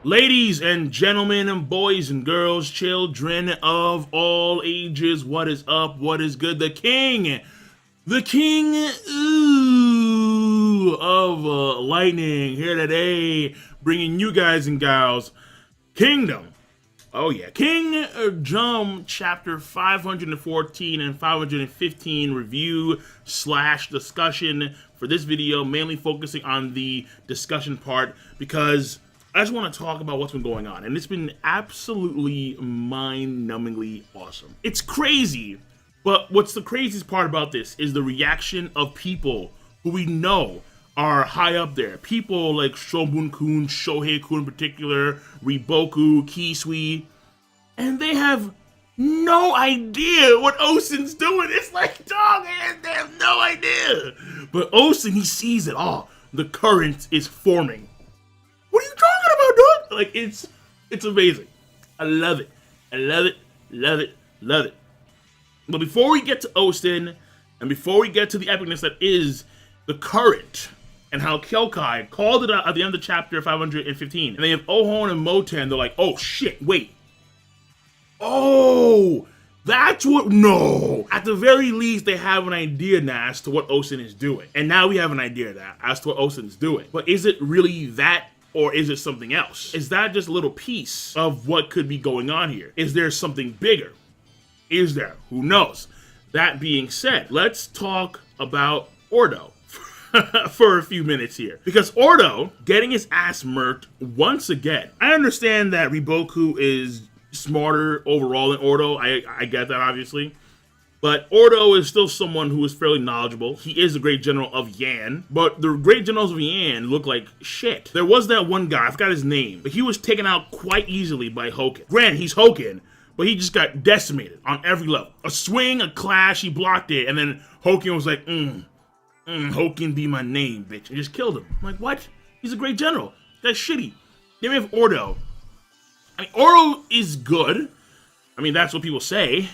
Ladies and gentlemen and boys and girls, children of all ages, what is up? What is good? The king of lightning here today, bringing you guys and gals Kingdom. Oh yeah, Kingdom chapter 514 and 515 review / discussion for this video, mainly focusing on the discussion part because I just want to talk about what's been going on, and it's been absolutely mind-numbingly awesome. It's crazy, but what's the craziest part about this is the reaction of people who we know are high up there. People like Shobun-kun, Shohei-kun in particular, Riboku, Kisui, and they have no idea what Ousen's doing. It's like, dog, they have no idea. But Ousen, he sees it all. The current is forming. What are you talking about, dog? Like, it's amazing. I love it. I love it, love it, love it. But before we get to Ousen, and before we get to the epicness that is the current, and how Kyokai called it out at the end of chapter 515, and they have Ohon and Moten, they're like, oh shit, wait. Oh, that's what, no. At the very least, they have an idea now as to what Ousen is doing. And now we have an idea now as to what Ousen is doing. But is it really that, or is it something else? Is that just a little piece of what could be going on here? Is there something bigger? Is there? Who knows? That being said, let's talk about Ordo for a few minutes here. Because Ordo getting his ass murked once again. I understand that Riboku is smarter overall than Ordo. I get that, obviously. But Ordo is still someone who is fairly knowledgeable. He is a great general of Yan, but the great generals of Yan look like shit. There was that one guy, I forgot his name, but he was taken out quite easily by Hoken. Granted, he's Hoken, but he just got decimated on every level. A swing, a clash, he blocked it, and then Hoken was like, Hoken be my name, bitch, and just killed him. I'm like, what? He's a great general. That's shitty. Then we have Ordo. I mean, Ordo is good. I mean, that's what people say.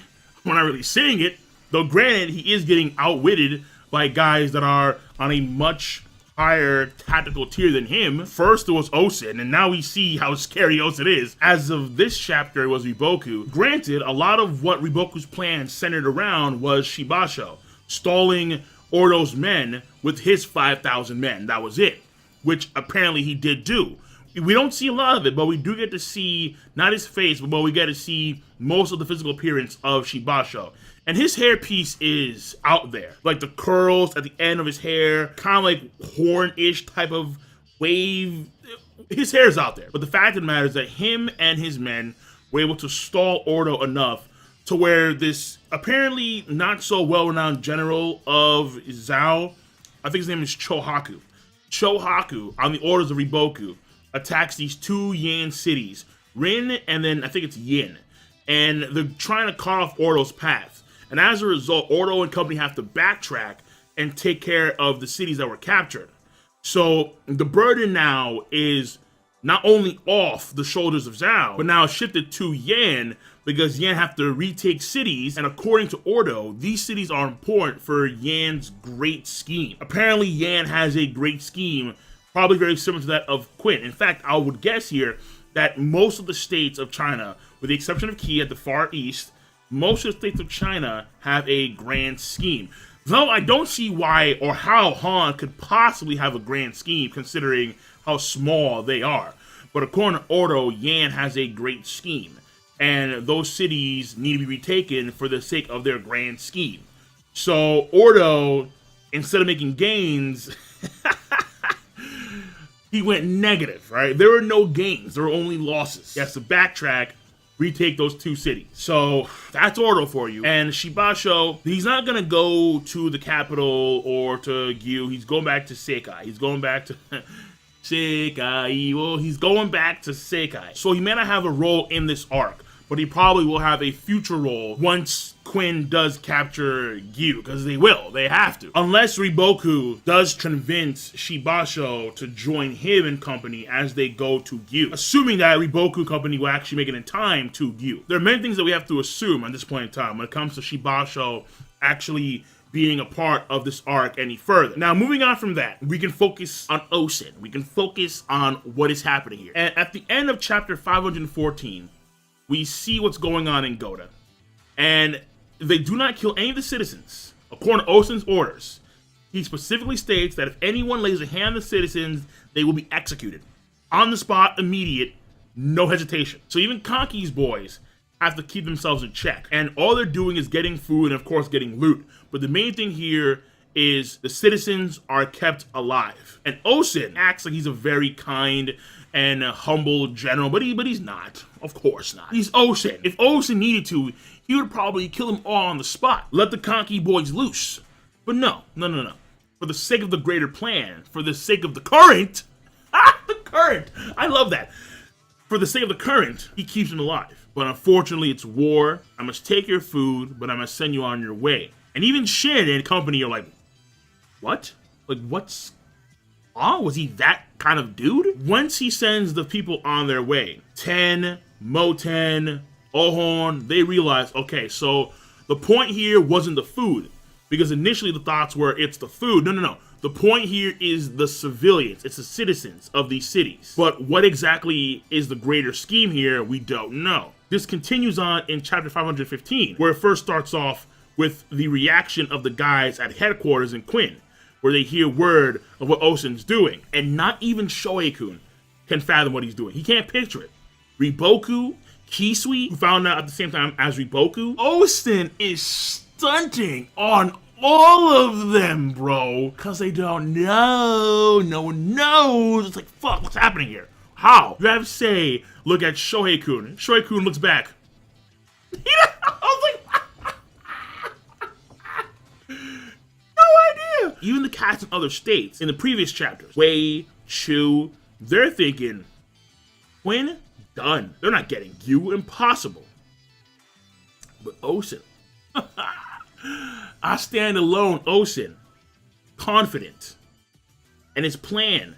We're not really saying it, though granted, he is getting outwitted by guys that are on a much higher tactical tier than him. First, it was Ousen, and now we see how scary Ousen is. As of this chapter, it was Riboku. Granted, a lot of what Riboku's plan centered around was Shibasho, stalling Ordo's men with his 5,000 men. That was it, which apparently he did do. We don't see a lot of it, but we do get to see, not his face, but we get to see most of the physical appearance of Shibasho. And his hairpiece is out there. Like the curls at the end of his hair, kind of like horn-ish type of wave. His hair is out there. But the fact of the matter is that him and his men were able to stall Ordo enough to where this apparently not so well-renowned general of Zhao, I think his name is Chohaku. Chohaku, on the orders of Riboku, attacks these two Yan cities, Rin and then I think it's Yin. And they're trying to cut off Ordo's path. And as a result, Ordo and company have to backtrack and take care of the cities that were captured. So the burden now is not only off the shoulders of Zhao, but now shifted to Yan because Yan have to retake cities. And according to Ordo, these cities are important for Yan's great scheme. Apparently Yan has a great scheme, probably very similar to that of Quinn. In fact, I would guess here that most of the states of China, with the exception of Qi at the far east, most of the states of China have a grand scheme. Though I don't see why or how Han could possibly have a grand scheme considering how small they are. But according to Ordo, Yan has a great scheme. And those cities need to be retaken for the sake of their grand scheme. So Ordo, instead of making gains, he went negative, right? There were no gains. There were only losses. He has to backtrack, retake those two cities. So that's Ordo for you. And Shibasho, he's not going to go to the capital or to Gyu. He's going back to Sekai. He's going back to Sekai. Well, he's going back to Sekai. So he may not have a role in this arc, but he probably will have a future role once Quinn does capture Gyu, because they have to. Unless Riboku does convince Shibasho to join him and company as they go to Gyu. Assuming that Riboku company will actually make it in time to Gyu. There are many things that we have to assume at this point in time when it comes to Shibasho actually being a part of this arc any further. Now, moving on from that, we can focus on Ousen. We can focus on what is happening here. And at the end of chapter 514, we see what's going on in Gota. And they do not kill any of the citizens. According to Ousen's orders, he specifically states that if anyone lays a hand on the citizens, they will be executed. On the spot, immediate, no hesitation. So even Kanki's boys have to keep themselves in check. And all they're doing is getting food and, of course, getting loot. But the main thing here is the citizens are kept alive. And Ousen acts like he's a very kind and humble general, but he's not. Of course not. He's Ousen. If Ousen needed to, he would probably kill them all on the spot. Let the Kanki boys loose. But no. For the sake of the greater plan, for the sake of the current, the current, I love that. For the sake of the current, he keeps them alive. But unfortunately, it's war. I must take your food, but I must send you on your way. And even Shin and company are like, what? Like, what's... Oh, was he that kind of dude? Once he sends the people on their way, Ten, Moten, Ohorn, they realize, okay, so the point here wasn't the food. Because initially the thoughts were, it's the food. No. The point here is the civilians. It's the citizens of these cities. But what exactly is the greater scheme here, we don't know. This continues on in chapter 515, where it first starts off with the reaction of the guys at headquarters in Quinn, where they hear word of what Ousen's doing. And not even Shohei-kun can fathom what he's doing. He can't picture it. Riboku, Kisui, who found out at the same time as Riboku, Ousen is stunting on all of them, bro, because they don't know. No one knows. It's like, fuck, what's happening here? How? You have to say, look at Shohei-kun. Shohei-kun looks back. I was like, no idea. Even the cats in other states, in the previous chapters, Wei, Chu, they're thinking, Quinn, done. They're not getting you. Impossible. But Ousen, I stand alone, Ousen, confident, and his plan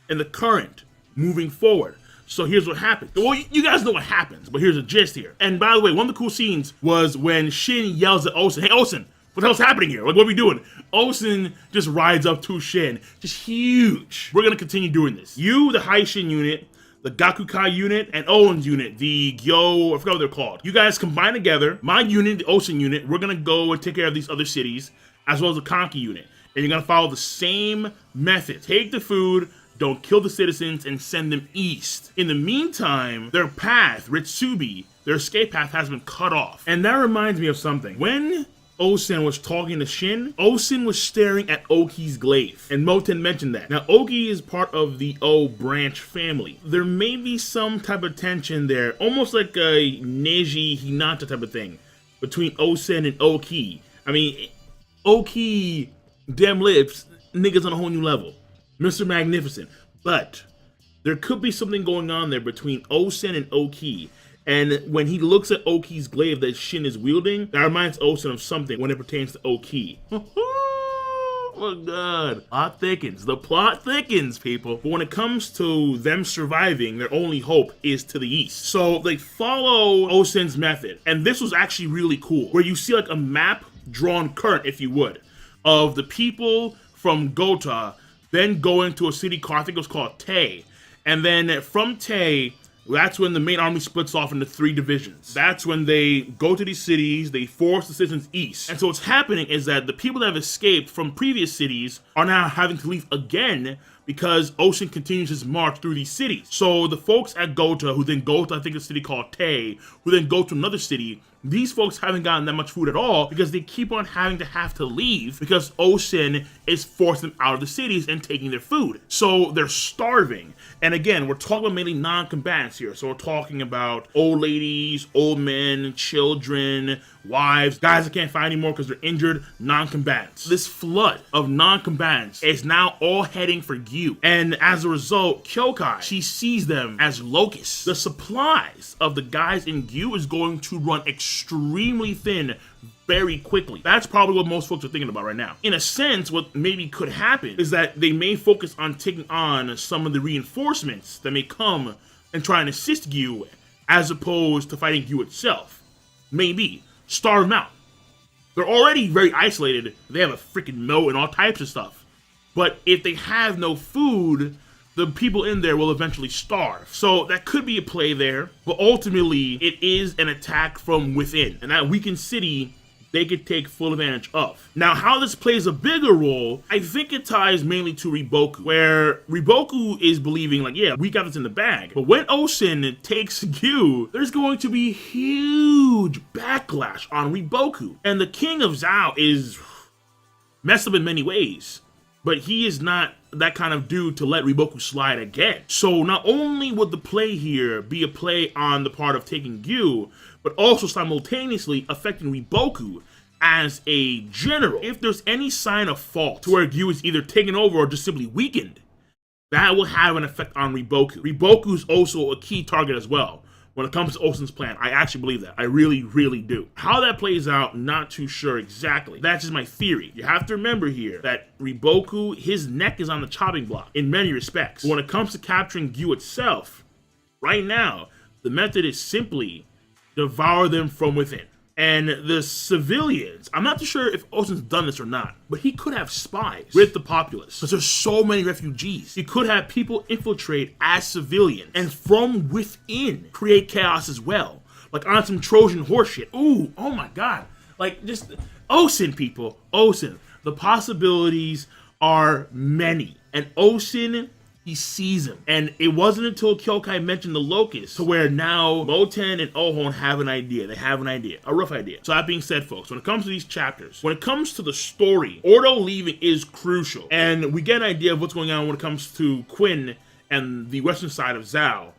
and the current moving forward. So here's what happens. Well, you guys know what happens, but here's a gist here. And by the way, one of the cool scenes was when Shin yells at Ousen, hey, Ousen, what the hell's happening here? Like, what are we doing? Ousen just rides up to Shin, just huge. We're going to continue doing this. You, the Haishin unit, the Gakukai unit, and Owen's unit, the Gyo, I forgot what they're called. You guys combine together, my unit, the Ousen unit, we're gonna go and take care of these other cities, as well as the Kanki unit. And you're gonna follow the same method. Take the food, don't kill the citizens, and send them east. In the meantime, their path, Ritsubi, their escape path has been cut off. And that reminds me of something. When Ousen was talking to Shin, Ousen was staring at Oki's glaive, and Moten mentioned that. Now, Oki is part of the O branch family. There may be some type of tension there, almost like a Neji Hinata type of thing, between Ousen and Oki. I mean, Oki, damn lips, niggas on a whole new level. Mr. Magnificent. But there could be something going on there between Ousen and Oki. And when he looks at Oki's glaive that Shin is wielding, that reminds Ousen of something when it pertains to Oki. Oh my god. Plot thickens. The plot thickens, people. But when it comes to them surviving, their only hope is to the east. So they follow Ousen's method. And this was actually really cool, where you see like a map drawn current, if you would, of the people from Gota then going to a city called, I think it was called Tei. And then from Tei, that's when the main army splits off into 3 divisions. That's when they go to these cities, they force the citizens east. And so what's happening is that the people that have escaped from previous cities are now having to leave again because Ousen continues his march through these cities. So the folks at Gota, who then go to, I think, a city called Tei, who then go to another city, these folks haven't gotten that much food at all because they keep on having to have to leave because Ousen is forcing them out of the cities and taking their food. So they're starving. And again, we're talking about mainly non-combatants here. So we're talking about old ladies, old men, children, wives, guys that can't fight anymore because they're injured, non-combatants. This flood of non-combatants is now all heading for Gyu. And as a result, Kyokai, she sees them as locusts. The supplies of the guys in Gyu is going to run extremely thin very quickly. That's probably what most folks are thinking about right now. In a sense, what maybe could happen is that they may focus on taking on some of the reinforcements that may come and try and assist Gyu as opposed to fighting Gyu itself. Maybe. Starve them out. They're already very isolated. They have a freaking moat and all types of stuff. But if they have no food, the people in there will eventually starve. So that could be a play there, but ultimately it is an attack from within. And that weakened city, they could take full advantage of. Now, how this plays a bigger role, I think it ties mainly to Riboku, where Riboku is believing like, yeah, we got this in the bag. But when Ousen takes Gyu, there's going to be huge backlash on Riboku. And the king of Zhao is messed up in many ways, but he is not that kind of dude to let Riboku slide again. So not only would the play here be a play on the part of taking Gyu, but also simultaneously affecting Riboku as a general. If there's any sign of fault to where Gyu is either taken over or just simply weakened, that will have an effect on Riboku. Riboku is also a key target as well when it comes to Ousen's plan. I actually believe that. I really, really do. How that plays out, not too sure exactly. That's just my theory. You have to remember here that Riboku, his neck is on the chopping block in many respects. But when it comes to capturing Gyu itself, right now, the method is simply devour them from within. And the civilians, I'm not too sure if Ousen's done this or not, but he could have spies with the populace because there's so many refugees. He could have people infiltrate as civilians and from within create chaos as well. Like on some Trojan horse shit. Ooh, oh my God. Like just Ousen, people, Ousen. The possibilities are many. And Ousen, he sees him. And it wasn't until Kyokai mentioned the locust to where now Moten and Ohon have an idea. They have an idea, a rough idea. So that being said, folks, when it comes to these chapters, when it comes to the story, Ordo leaving is crucial. And we get an idea of what's going on when it comes to Quinn and the western side of Zhao.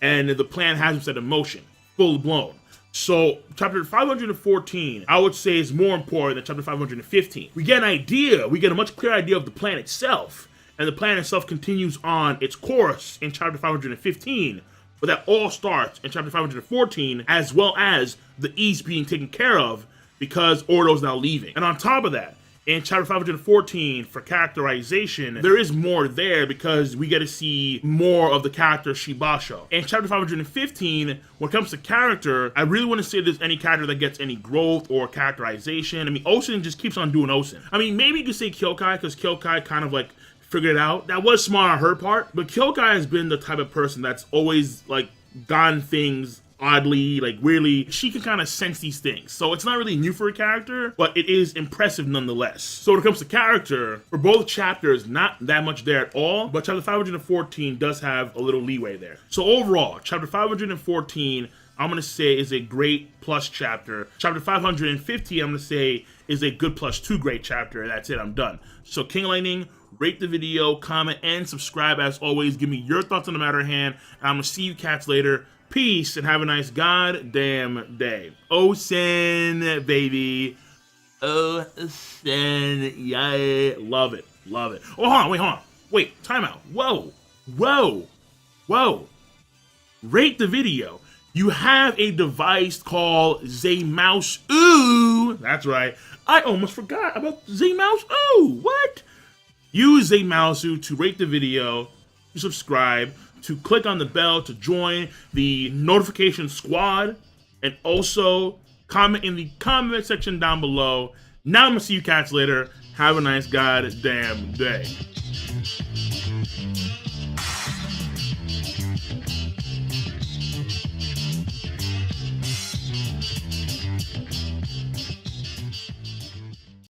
And the plan has been set in motion, full blown. So chapter 514, I would say, is more important than chapter 515. We get an idea, we get a much clearer idea of the plan itself. And the plan itself continues on its course in chapter 515, but that all starts in chapter 514, as well as the East being taken care of because Ordo's now leaving. And on top of that, in chapter 514, for characterization, there is more there because we get to see more of the character Shibasho. In chapter 515, when it comes to character, I really want to say there's any character that gets any growth or characterization. I mean, Ousen just keeps on doing Ousen. I mean, maybe you could say Kyokai, because Kyokai kind of like figured it out. That was smart on her part, but Kyokai has been the type of person that's always like gotten things oddly, like weirdly. She can kind of sense these things, so it's not really new for a character, but it is impressive nonetheless. So when it comes to character, for both chapters, not that much there at all, but chapter 514 does have a little leeway there. So overall, chapter 514, I'm gonna say, is a great plus chapter. Chapter 550, I'm gonna say, is a good plus 2 great chapter. That's it, I'm done. So King Lightning, rate the video, comment, and subscribe as always. Give me your thoughts on the matter at hand, and I'm gonna see you cats later. Peace, and have a nice goddamn day. Ousen, baby. Ousen, yay. Love it, love it. Oh, hold on. Wait, time out. Whoa. Rate the video. You have a device called Zmouse. Ooh, that's right. I almost forgot about Zmouse. Ooh, what? Use Zmouse to rate the video, to subscribe, to click on the bell to join the notification squad, and also comment in the comment section down below. Now I'm gonna see you cats later. Have a nice goddamn day.